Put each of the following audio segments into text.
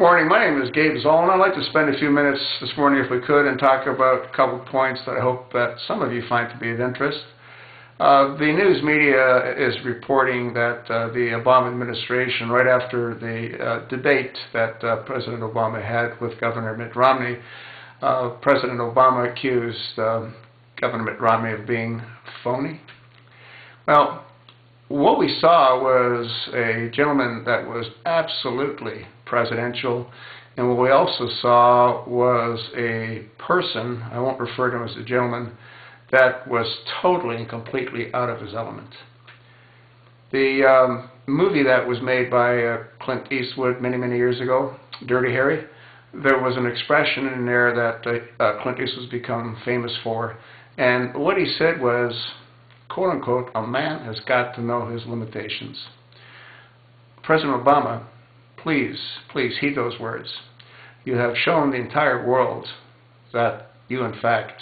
Morning, my name is Gabe Zoll, and I'd like to spend a few minutes this morning, if we could, and talk about a couple of points that I hope that some of you find to be of interest. The news media is reporting that the Obama administration, right after the debate that President Obama had with Governor Mitt Romney, President Obama accused Governor Mitt Romney of being phony. Well, what we saw was a gentleman that was absolutely presidential, and what we also saw was a person, I won't refer to him as a gentleman, that was totally and completely out of his element. The movie that was made by Clint Eastwood many, many years ago, Dirty Harry, there was an expression in there that Clint Eastwood's become famous for, and what he said was, quote-unquote, a man has got to know his limitations. President Obama, please heed those words. You have shown the entire world that you, in fact,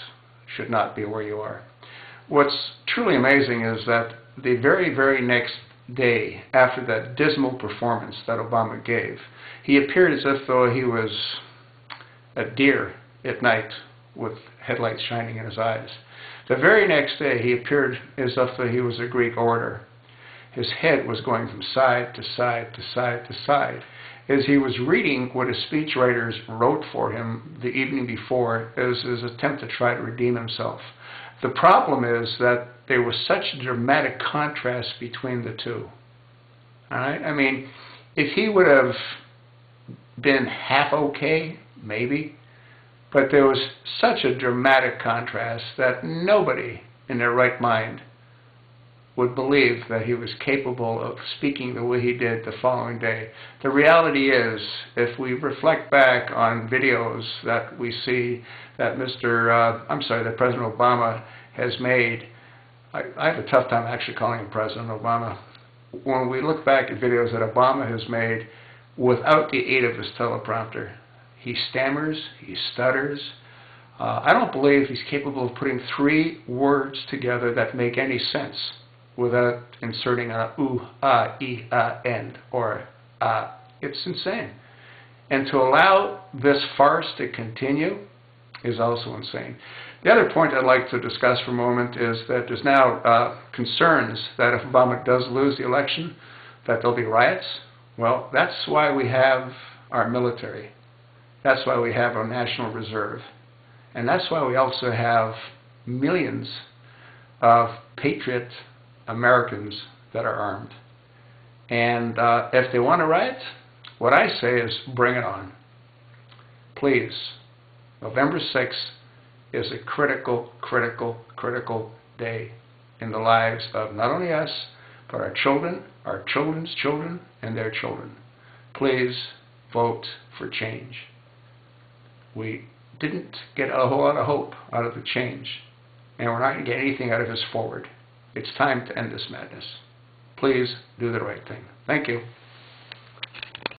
should not be where you are. What's truly amazing is that the very, very next day after that dismal performance that Obama gave, he appeared as if though he was a deer at night with headlights shining in his eyes. The very next day, he appeared as if he was a Greek orator. His head was going from side to side to side to side as he was reading what his speechwriters wrote for him the evening before as his attempt to try to redeem himself. The problem is that there was such a dramatic contrast between the two. All right? I mean, if he would have been half okay, maybe, but there was such a dramatic contrast that nobody in their right mind would believe that he was capable of speaking the way he did the following day. The reality is, if we reflect back on videos that we see that that President Obama has made, I have a tough time actually calling him President Obama. When we look back at videos that Obama has made without the aid of his teleprompter, he stammers, he stutters. I don't believe he's capable of putting 3 words together that make any sense without inserting a ooh, ah, ee, ah end or ah. It's insane. And to allow this farce to continue is also insane. The other point I'd like to discuss for a moment is that there's now concerns that if Obama does lose the election, that there'll be riots. Well, that's why we have our military. That's why we have our National Reserve. And that's why we also have millions of patriot Americans that are armed. And if they want to riot, what I say is bring it on. Please. November 6th is a critical, critical, critical day in the lives of not only us, but our children, our children's children, and their children. Please vote for change. We didn't get a whole lot of hope out of the change, and we're not going to get anything out of this forward. It's time to end this madness. Please do the right thing. Thank you.